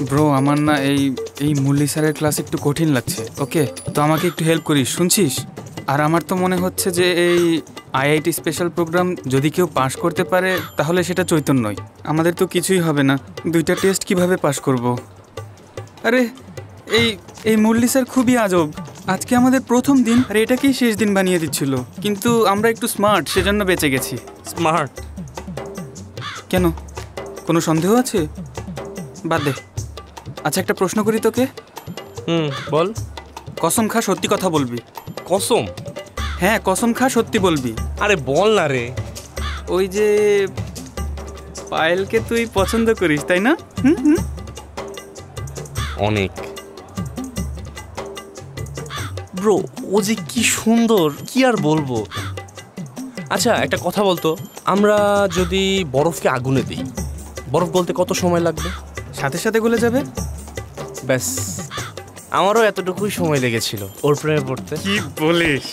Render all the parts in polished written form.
Bro আমার না এই এই মুরলি স্যারের ক্লাস একটু কঠিন লাগছে। ওকে, তো আমাকে একটু হেল্প করিস, শুনছিস? আর আমার তো মনে হচ্ছে যে এই আইআইটি স্পেশাল প্রোগ্রাম যদি কেউ পাশ করতে পারে তাহলে সেটা চৈতন্যই। আমাদের তো কিছুই হবে না, 2টা টেস্ট কিভাবে পাশ করব? আরে এই এই মুরলি স্যার খুবই আজব। আজকে আমাদের প্রথম দিন আর এটাকেই শেষ দিন বানিয়ে দিচ্ছিল, কিন্তু আমরা একটু স্মার্ট সেজন্য বেঁচে গেছি। স্মার্ট? কেন, কোনো সন্দেহ আছে? বাদ দে। আচ্ছা একটা প্রশ্ন করি তোকে। বল। কসম খা সত্যি কথা বলবি। কসম? হ্যাঁ কসম খা সত্যি বলবি। আরে বল না রে। ওই যে পায়েলকে তুই পছন্দ করিস তাই না? অনেক। ব্রো ও যে কি সুন্দর, কি আর বলবো। আচ্ছা একটা কথা বলতো, আমরা যদি বরফকে আগুনে দিই, বরফ গলতে কত সময় লাগবে? সাথে সাথে গলে যাবে। ব্যাস, আমারও এতটুকুই সময় লেগেছিল ওর প্রেমে পড়তে। কি বলিস?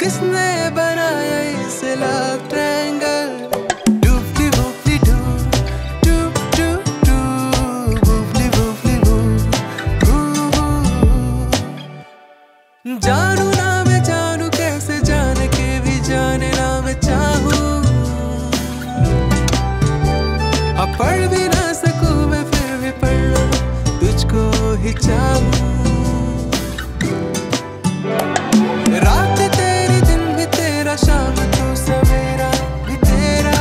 किसने बनाया इस लव ट्रायंगल? डूबली वूबली डू डू डू डू वूबली वूबली वू जानू ना मैं जानू कैसे जान के भी जाने ना मैं चाहूँ। अब पढ़ भी ना सकूँ मैं फिर भी पढ़ना तुझको ही चाहूँ। रात तेरी दिन भी तेरा, शाम तू सवेरा भी तेरा।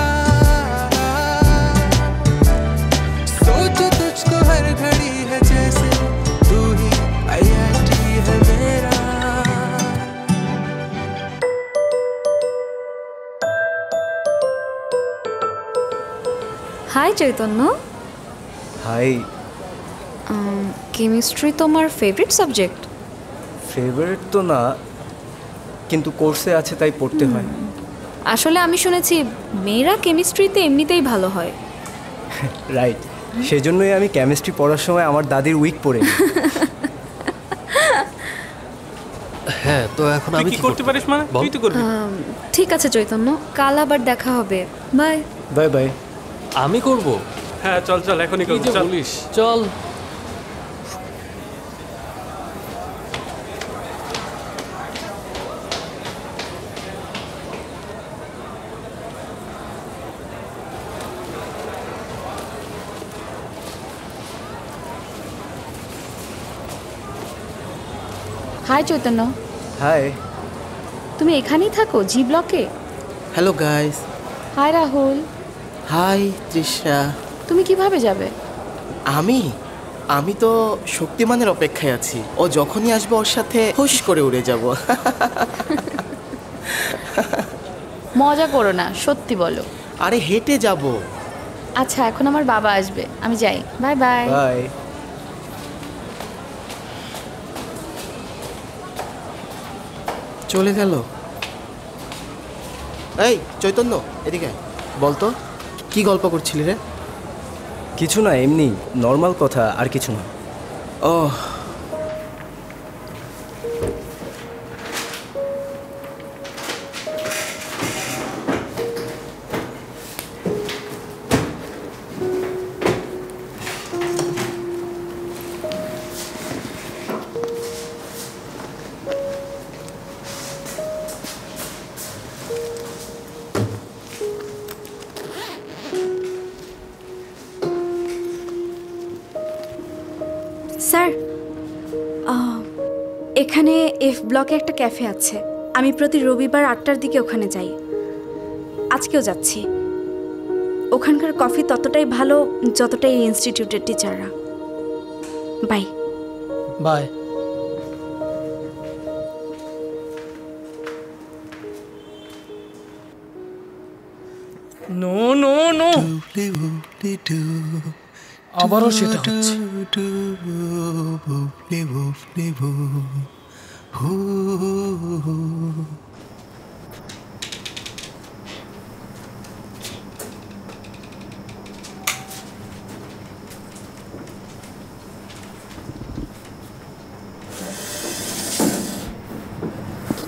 सोच तुझको हर घड़ी है जैसे तू ही आईआईटी है मेरा। হাই চৈতন্য। হাই। কেমিস্ট্রি তোমার ফেভারিট সাবজেক্ট? ফেভারিট তো না, কিন্তু কোর্সে আছে তাই পড়তে হয়। আসলে আমি শুনেছি মেয়েরা কেমিস্ট্রিতে এমনিতেই ভালো হয়। রাইট, সেজন্যই আমি কেমিস্ট্রি পড়ার সময় আমার দাদির উইক পড়ে। হ্যাঁ, তো এখন আমি কি করতে পারিস? মানে তুই তো করবি। ঠিক আছে চৈতন্য, কাল আবার দেখা হবে। Bye bye bye. আমি করব। হ্যাঁ চল চল, এখনই করবি। চল বলিস, চল। হাই চৈতন্য। হাই। তুমি এখানেই থাকো জি ব্লকে? Hello guys. হাই রাহুল। हाय তৃষা। তুমি কিভাবে যাবে? আমি তো শক্তিমানের অপেক্ষায় আছি। ও যখনই আসবে ওর সাথে হুশ করে উড়ে যাব। মজা করো না, সত্যি বলো। আরে হেঁটে যাব। আচ্ছা এখন আমার বাবা আসবে, আমি যাই। Bye bye. বাই। চলে গেল। এই চৈতন্য এদিকে বলতো, কি গল্প করছিলি রে? কিছু না, এমনি নর্মাল কথা, আর কিছু না। ও স্যার, এখানে এফ ব্লকে একটা ক্যাফে আছে। আমি প্রতি রবিবার 8টার দিকে ওখানে যাই। আজকেও যাচ্ছি। ওখানকার কফি ততটাই ভালো যতটাই এই ইনস্টিটিউটের টিচাররা। Bye bye. No no no, আবারও সেটা হচ্ছে।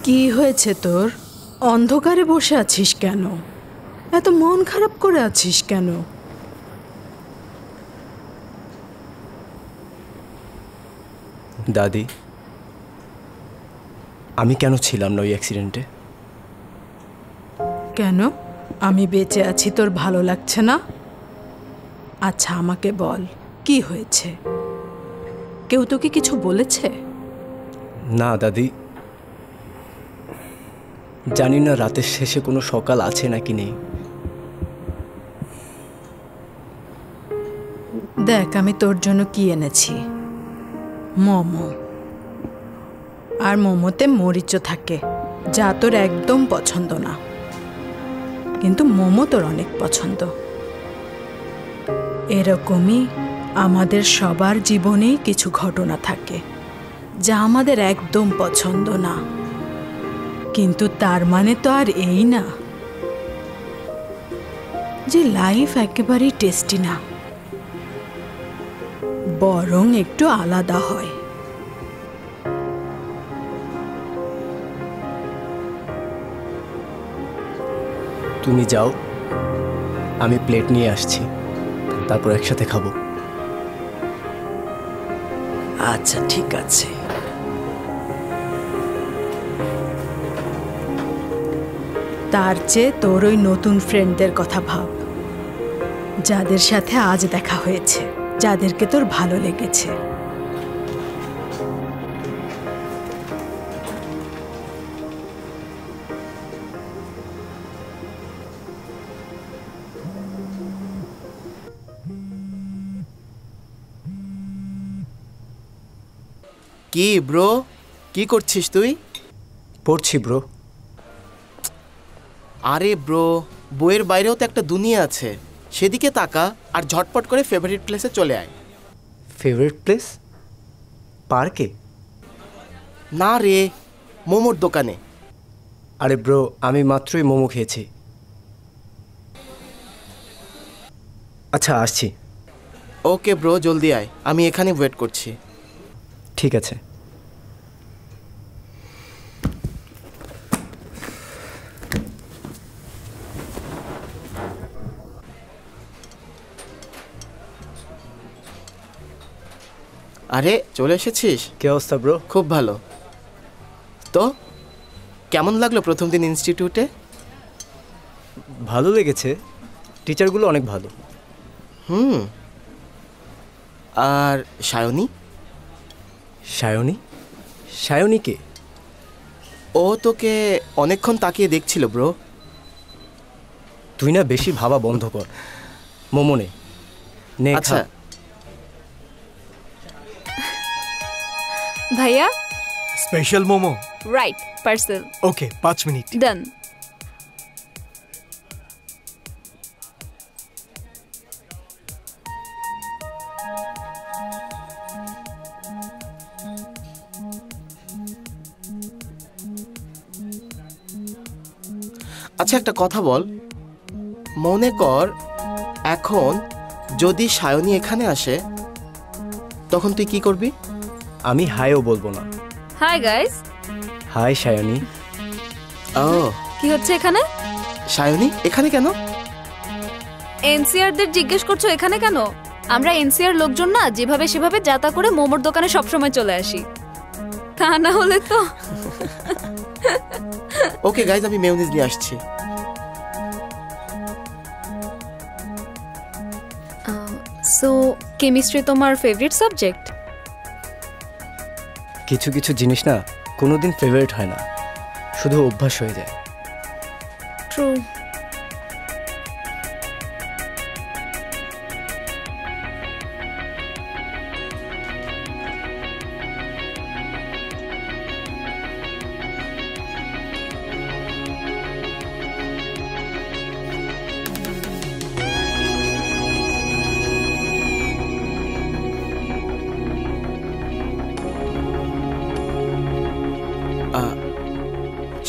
কি হয়েছে তোর? অন্ধকারে বসে আছিস কেন? এত মন খারাপ করে আছিস কেন? দাদি, আমি কেন ছিলাম না ওই অ্যাক্সিডেন্টে? কেন? আমি বেঁচে আছি তোর ভালো লাগছে না? আচ্ছা আমাকে বল, কি হয়েছে? কেউ তোকে কিছু বলেছে? না দাদি, জানি না রাতের শেষে কোনো সকাল আছে নাকি নেই। দেখ আমি তোর জন্য কি এনেছি, মোমো। আর মোমোতে মরিচও থাকে, যা তোর একদম পছন্দ না, কিন্তু মোমো তোর অনেক পছন্দ। এরকমই আমাদের সবার জীবনেই কিছু ঘটনা থাকে যা আমাদের একদম পছন্দ না, কিন্তু তার মানে তো আর এই না যে লাইফ একেবারেই টেস্টি না, বরং একটু আলাদা হয়। তুমি যাও, আমি প্লেট নিয়ে আসছি, তারপর একসাথে খাবো। আচ্ছা ঠিক আছে। তার চেয়ে তোর ওই নতুন ফ্রেন্ডদের কথা ভাব, যাদের সাথে আজ দেখা হয়েছে, যাদেরকে তোর ভালো লেগেছে। কি ব্রো, কি করছিস তুই? পড়ছি ব্রো। আরে ব্রো, বইয়ের বাইরেও তো একটা দুনিয়া আছে, সেদিকে তাকা আর ঝটপট করে ফেভারিট প্লেসে চলে আয়। Favourite place? পার্কে? না রে, মোমোর দোকানে। আরে ব্রো, আমি মাত্রই মোমো খেয়েছি। আচ্ছা আসছি। ওকে ব্রো, জলদি আয়, আমি এখানে ওয়েট করছি। ঠিক আছে। আরে চলে এসেছিস? কি অবস্থা ব্রো? খুব ভালো। তো কেমন লাগলো প্রথম দিন ইনস্টিটিউটে? ভালো লেগেছে, টিচারগুলো অনেক ভালো। আর সায়নী? সায়নী? সায়নী কে? ও তোকে অনেকক্ষণ তাকিয়ে দেখছিল ব্রো। তুই না বেশি ভাবা বন্ধ কর। মোমো নে। আচ্ছা ভাইয়া, special momo? Right, parcel. Okay, 5 minute. Done. আচ্ছা একটা কথা বল, মনে কর এখন যদি সায়নী এখানে আসে, তখন তুই কি করবি? আমি হাইও বলবো না। Hi guys. হাই সায়নী। ও, কি হচ্ছে এখানে? সায়নী এখানে কেন? এনসিআর দের জিজ্ঞেস করছো এখানে কেন? আমরা এনসিআর লোকজন না, যেভাবে সেভাবে যাতা করে মোমোর দোকানে সবসময় চলে আসি, তা না হলে তো। ওকে গাইজ, আমি মেয়োনিজ নিয়ে আসছি। সো কেমিস্ট্রি তোমার ফেভারিট সাবজেক্ট? কিছু কিছু জিনিস না কোনোদিন ফেভারিট হয় না, শুধু অভ্যাস হয়ে যায়। ট্রু।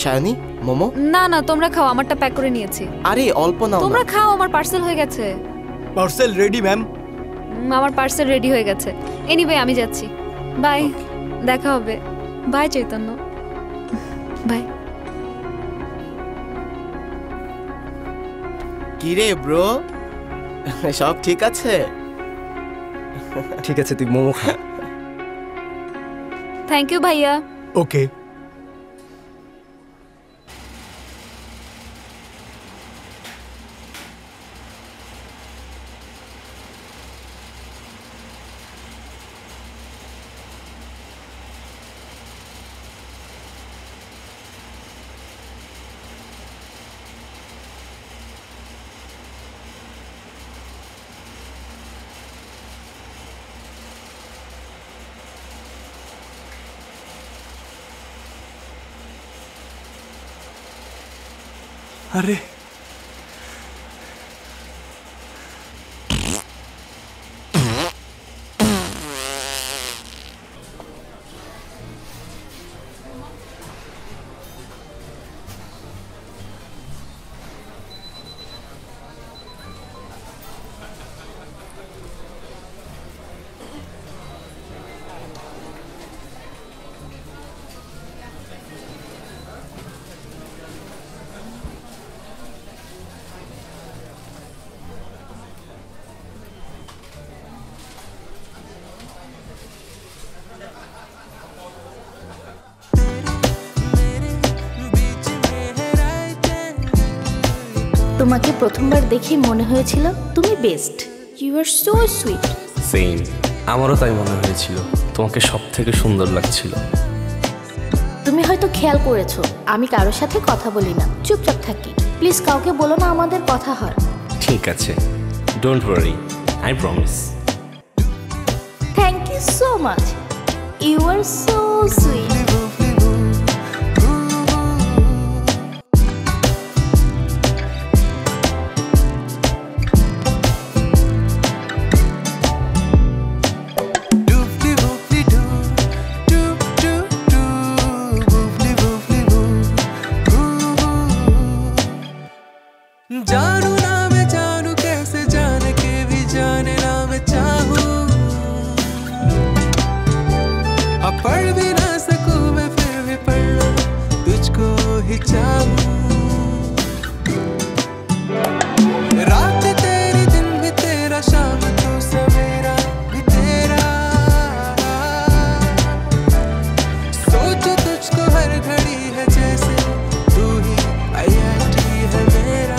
সায়নী মোমো? না না, তোমরা খাও, আমারটা প্যাক করে নিয়েছি। আরে অল্প নাও। তোমরা খাও, আমার পার্সেল হয়ে গেছে। Parcel ready ma'am. আমার পার্সেল রেডি হয়ে গেছে। এনিওয়ে আমি যাচ্ছি, বাই, দেখা হবে। Bye Chaitanya, bye. কি রে ব্রো, সব ঠিক আছে? ঠিক আছে, তুই মোমো খা। থ্যাংক ইউ ভাইয়া। ওকে। अरे তোমাকে প্রথমবার দেখে মনে হয়েছিল তুমি best. You are so sweet. Same, আমারও তাই মনে হয়েছিল। তোমাকে সব থেকে সুন্দর লাগছিল। তুমি হয়তো খেয়াল করেছো আমি কারোর সাথে কথা বলি না, চুপচাপ থাকি। প্লিজ কাউকে বলো না আমাদের কথা হয়। ঠিক আছে, don't worry, I promise. Thank you so much, you are so sweet. जानू ना मैं जानू कैसे जान के भी जाने ना मैं चाहूं, अब पढ़ भी ना सकूं मैं फिर भी पढ़ना तुझको ही चाहूं। रात तेरी दिन भी तेरा, शाम तू सवेरा भी तेरा, सोचो तुझको हर घड़ी है जैसे तू ही IIT है मेरा।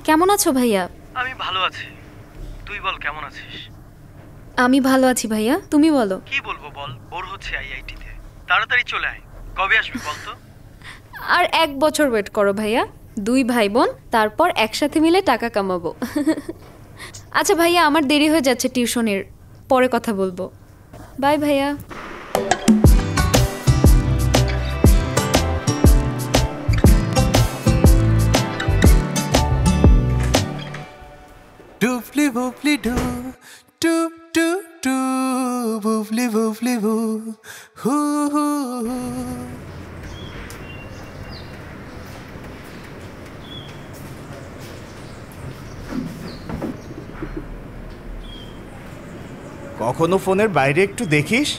কেমন আছো ভাইয়া? আমি ভালো আছি, তুই বল কেমন আছিস? আমি ভালো আছি ভাইয়া, তুমি বলো। কি বলবো বল, বোর হচ্ছে আইআইটিতে। তাড়াতাড়ি চলে আয়, কবে আসবি বল তো? আর 1 বছর ওয়েট করো ভাইয়া, 2 ভাই বোন, তারপর একসাথে মিলে টাকা কামাবো। আচ্ছা ভাইয়া, আমার দেরি হয়ে যাচ্ছে টিউশনের, পরে কথা বলবো। বাই ভাইয়া। Doofly woofly doo, doo doo doo, woofly woofly woo, hoo hoo. কখনো ফোনের বাইরে একটু দেখিস?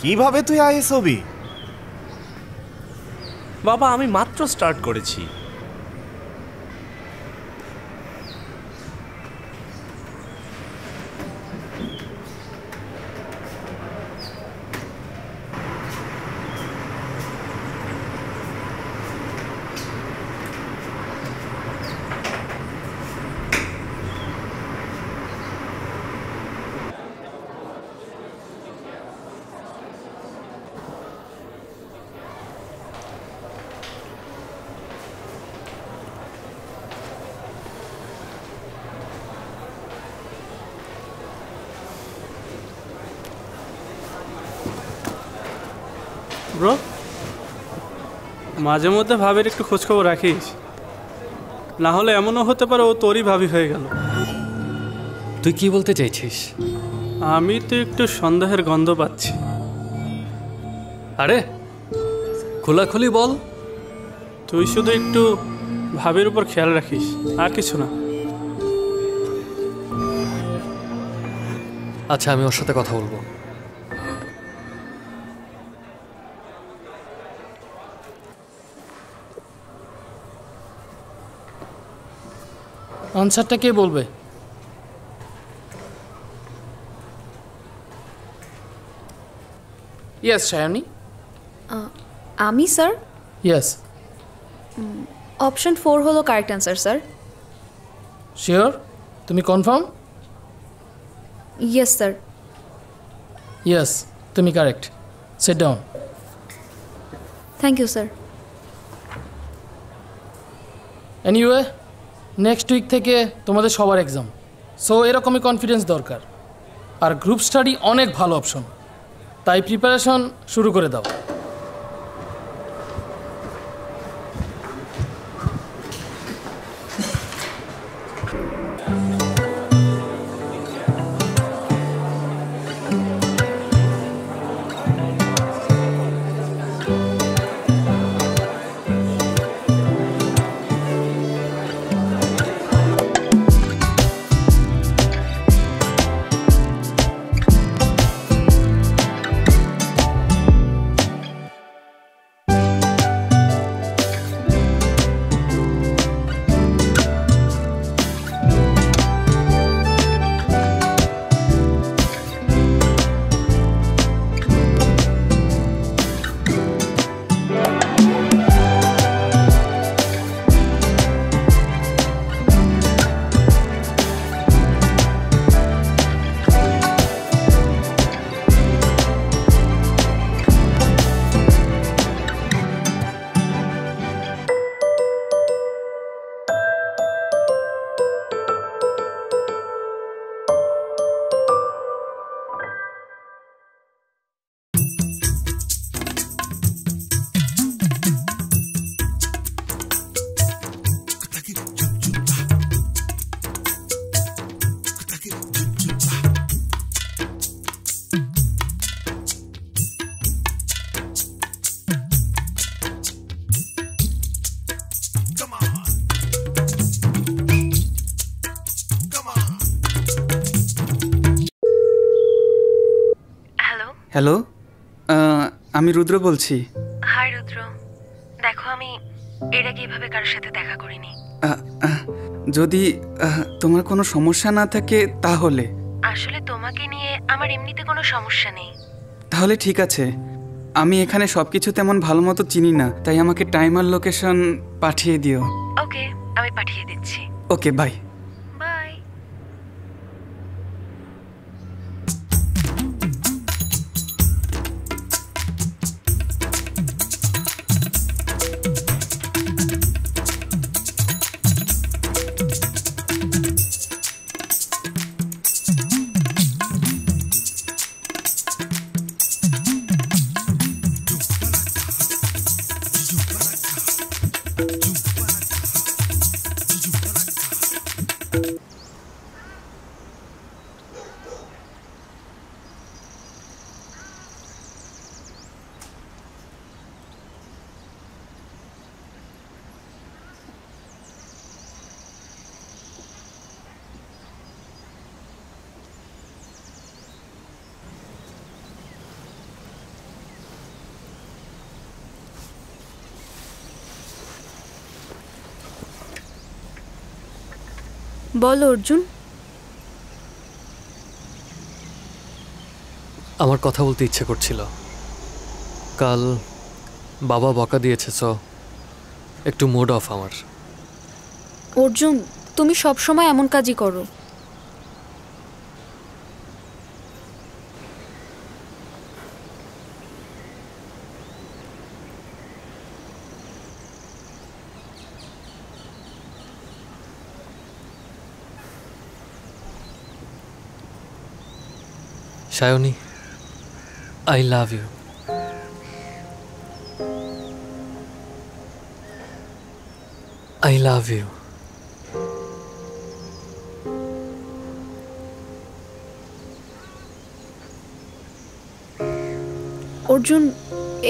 কিভাবে তুই আইএস হবি? বাবা, আমি মাত্র স্টার্ট করেছি। ব্রো, মাঝে মধ্যে ভাবের একটু খোঁজখবর রাখিস, না হলে এমনও হতে পারে ও তোরই ভাবি হয়ে গেল। তুই কি বলতে চাইছিস? আমি তো একটু সন্দেহের গন্ধ পাচ্ছি। আরে খোলাখুলি বল। তুই শুধু একটু ভাবির উপর খেয়াল রাখিস, আর কিছু না। আচ্ছা, আমি ওর সাথে কথা বলবো। আনসারটা কে বলবে? ইয়েস সায়নী। আমি স্যার। ইয়েস। অপশন 4 হলো কারেক্ট অ্যান্সার স্যার। শিওর? তুমি কনফার্ম? Yes sir. ইয়েস, তুমি correct. Sit down. Thank you sir. Anyway, next week থেকে তোমাদের সবার এক্সাম, সো এরকমই কনফিডেন্স দরকার। আর গ্রুপ স্টাডি অনেক ভালো অপশন, তাই প্রিপারেশন শুরু করে দাও। হ্যালো, আমি রুদ্র বলছি। হাই রুদ্র, দেখো আমি এর আগে এভাবে কারোর সাথে দেখা করিনি। যদি তোমার কোনো সমস্যা না থাকে তাহলে। আসলে তোমাকে নিয়ে আমার এমনিতে কোনো সমস্যা নেই। তাহলে ঠিক আছে, আমি এখানে সবকিছু তেমন ভালো মতো চিনি না, তাই আমাকে টাইম আর লোকেশন পাঠিয়ে দিও। ওকে, আমি পাঠিয়ে দিচ্ছি। ওকে, বাই। বাই। বলো অর্জুন। আমার কথা বলতে ইচ্ছে করছিল। কাল বাবা বকা দিয়েছে, সো একটু মুড অফ আমার। অর্জুন, তুমি সব সময় এমন কাজই করো। Sayani, I love you. I love you. Arjun,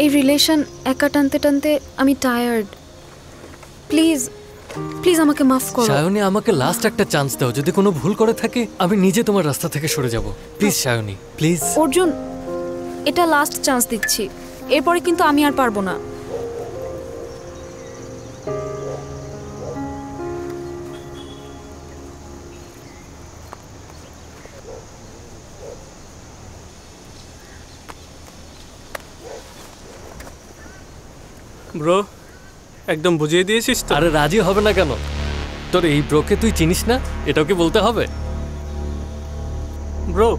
এই রিলেশন একা টানতে টানতে আমি টায়ার্ড। প্লিজ প্লিজ আমাকে মাফ করো। সায়নী, আমাকে লাস্ট একটা চান্স দাও। যদি কোনো ভুল করে থাকে আমি নিজে তোমার রাস্তা থেকে সরে যাব। Please Sayani, please. অর্জুন, এটা লাস্ট চান্স দিচ্ছি, এরপরে কিন্তু আমি আর পারবো না। ব্রো, একদম বুঝিয়ে দিয়েছিস তো? আরে রাজি হবে না কেন? তোর এই ব্রোকে তুই চিনিস না? এটাও কি বলতে হবে? ব্রো,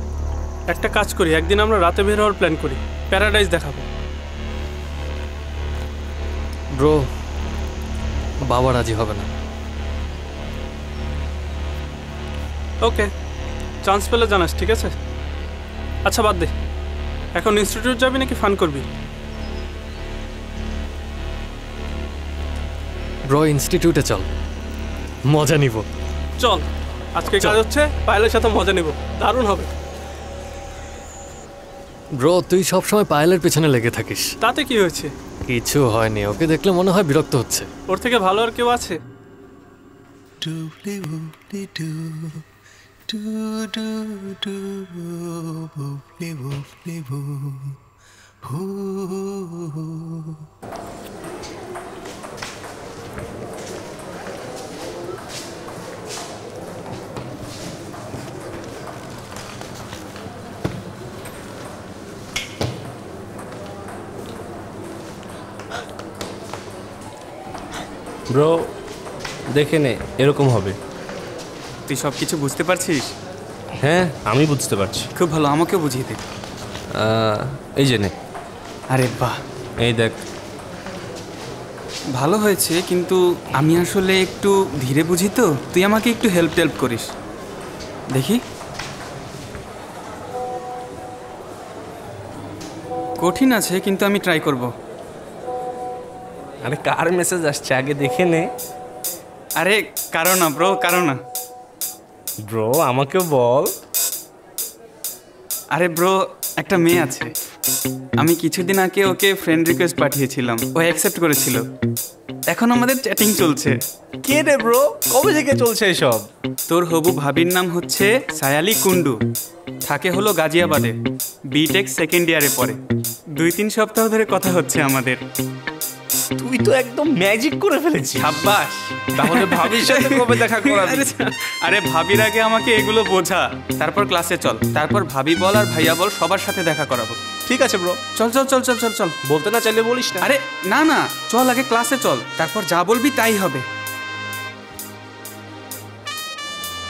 একটা কাজ করি, একদিন আমরা রাতে বের হওয়ার প্ল্যান করি, প্যারাডাইস দেখাবো। ব্রো, বাবা রাজি হবে না। ওকে, চান্স পেলে জানাস, ঠিক আছে? আচ্ছা বাদ দে, এখন ইনস্টিটিউট যাবি নাকি ফান করবি? ব্রো, ইনস্টিটিউটে চল, মজা নিব। চল, আজকে কাজ হচ্ছে, পায়েলের সাথে মজা নিব, দারুণ হবে। ব্রো, তুই সবসময় পায়েলের পেছনে লেগে থাকিস। তাতে কি হয়েছে? কিছু হয়নি, ওকে দেখলে মনে হয় বিরক্ত হচ্ছে। ওর থেকে ভালো আর কেউ আছে? ব্রো, দেখে নে, এরকম হবে। তুই সব কিছু বুঝতে পারছিস? হ্যাঁ, আমি বুঝতে পারছি। খুব ভালো, আমাকে বুঝিয়ে দে। এই যে নে। আরে বাহ, এই দেখ। ভালো হয়েছে, কিন্তু আমি আসলে একটু ধীরে বুঝি তো, তুই আমাকে একটু হেল্প করিস। দেখি, কঠিন আছে কিন্তু আমি ট্রাই করব। আরে কার মেসেজ আসছে আগে দেখে নে। আরে কারো না ব্রো, কারো না। ব্রো, আমাকে বল। আরে ব্রো, একটা মেয়ে আছে, আমি কিছুদিন আগে ওকে ফ্রেন্ড রিকোয়েস্ট পাঠিয়েছিলাম, ও অ্যাকসেপ্ট করেছিল। এখন আমাদের চ্যাটিং চলছে। কে রে ব্রো, কবে থেকে চলছে এসব? তোর হবু ভাবির নাম হচ্ছে সায়ালি কুন্ডু, থাকে হলো গাজিয়াবাদে, বিটেক সেকেন্ড ইয়ারে পড়ে। 2-3 সপ্তাহ ধরে কথা হচ্ছে আমাদের। তুই তো একদম ম্যাজিক করে ফেলেছিস। সাব্বাস। তাহলে ভাবির সাথে কবে দেখা করাবি? আরে ভাবির আগে আমাকে এগুলো বোঝা, তারপর ক্লাসে চল, তারপর ভাবি বল আর ভাইয়া বল সবার সাথে দেখা করাবো। ঠিক আছে ব্রো, চল চল চল চল চল চল। বলতে না চাইলে বলিস না। আরে না না, চল আগে ক্লাসে চল, তারপর যা বলবি তাই হবে।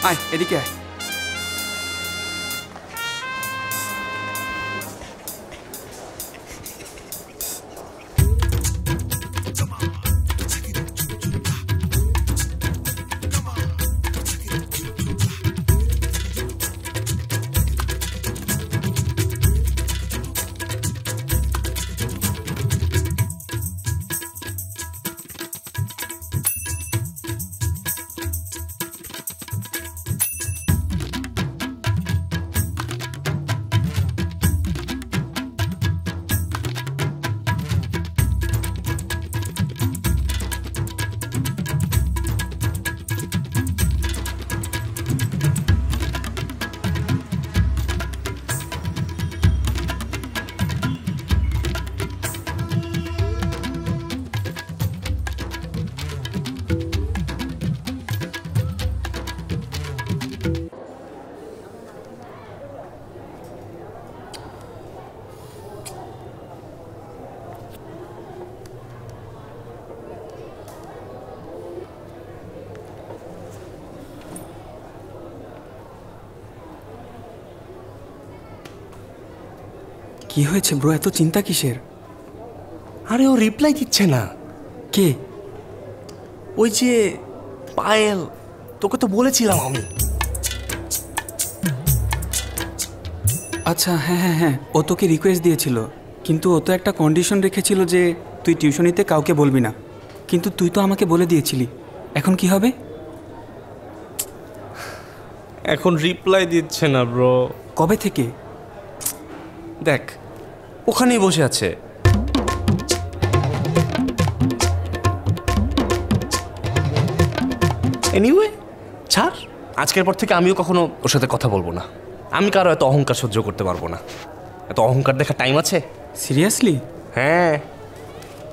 আয় এদিকে আয়। কি হয়েছে ব্রো, এত চিন্তা কিসের? আরে ও রিপ্লাই দিচ্ছে না। কে? ওই যে পায়েল, তোকে তো বলেছিলাম আমি। আচ্ছা হ্যাঁ হ্যাঁ হ্যাঁ, ও তোকে রিকোয়েস্ট দিয়েছিল, কিন্তু ও তো একটা কন্ডিশন রেখেছিল যে তুই টিউশনিতে কাউকে বলবি না, কিন্তু তুই তো আমাকে বলে দিয়েছিলি। এখন কি হবে? এখন রিপ্লাই দিচ্ছে না ব্রো। কবে থেকে? দেখ, ওখানেই বসে আছে। এনিওয়ে ছাড়, আজকের পর থেকে আমিও কখনো ওর সাথে কথা বলবো না। আমি কারো এত অহংকার সহ্য করতে পারবো না। এত অহংকার দেখার টাইম আছে? সিরিয়াসলি? হ্যাঁ।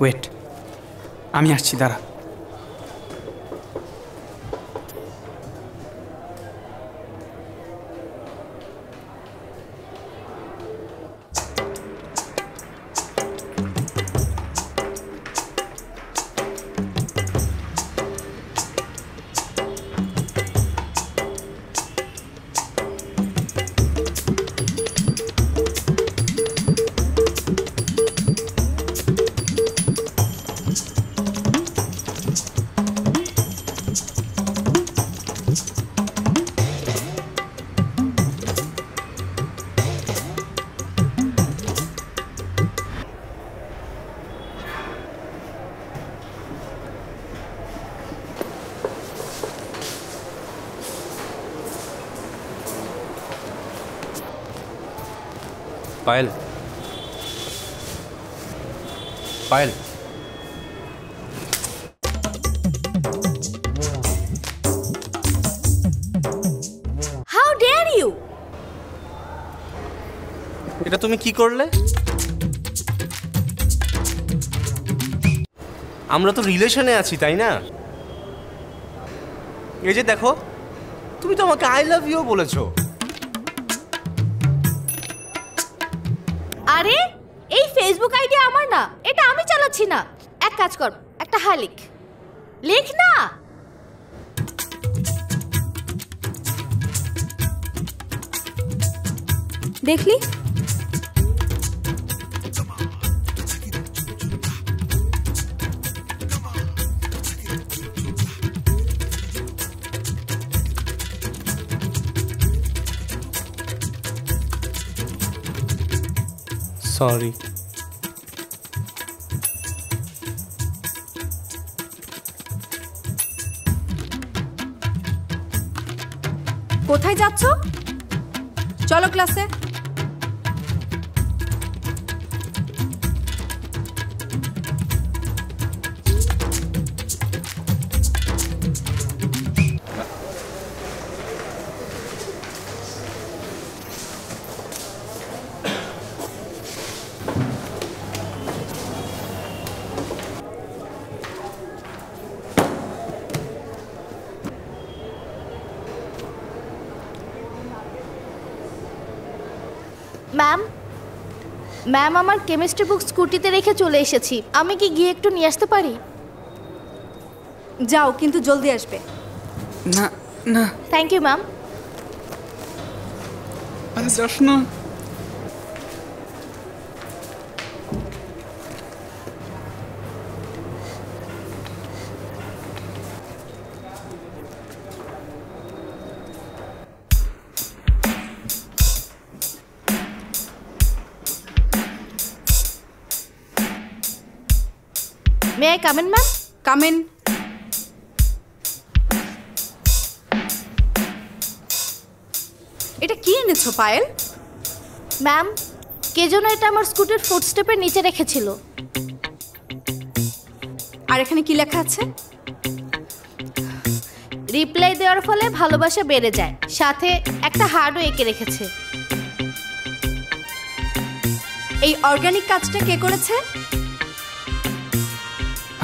ওয়েট, আমি আসছি, দাঁড়া। Payel, Payel, how dare you! এটা তুমি কি করলে? আমরা তো রিলেশনে আছি, তাই না? এই যে দেখো, তুমি তো আমাকে আই লাভ ইউ বলেছো। আরে এই ফেসবুক আইডি আমার না, এটা আমি চালাচ্ছি না। এক কাজ কর, একটা হাই লিখ। লিখ না। দেখলি? সরি। কোথায় যাচ্ছ? চলো ক্লাসে। ম্যাম, ম্যাম আমার কেমিস্ট্রি বুক স্কুটিতে রেখে চলে এসেছি। আমি কি গিয়ে একটু নিয়ে আসতে পারি? যাও, কিন্তু জলদি আসবে। না না। Thank you ma'am. আরে যাস না। May I come in, ma'am? Come in. এটা কি এনেছো পায়েল? ম্যাম, কে যেন এটা আমার স্কুটির ফুটস্টেপের নিচে রেখেছিল। আর এখানে কি লেখা আছে? রিপ্লাই দেওয়ার ফলে ভালোবাসা বেড়ে যায়, সাথে একটা হার্টও এঁকে রেখেছে। এই অর্গানিক কাজটা কে করেছে?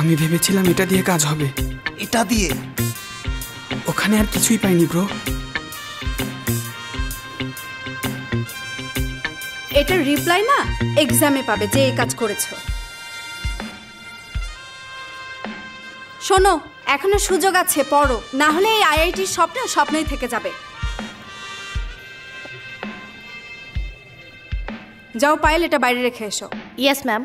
আমি ভেবেছিলাম এটা দিয়ে কাজ হবে। এটা দিয়ে? ওখানে আর কিছুই পাইনি ব্রো। এটার রিপ্লাই না এক্সামে পাবে যে এই কাজ করেছো। শোনো, এখনো সুযোগ আছে, পড়ো, না হলে এই আইআইটির স্বপ্ন স্বপ্নই থেকে যাবে। যাও পায়েল, এটা বাইরে রেখে এসো। Yes ma'am.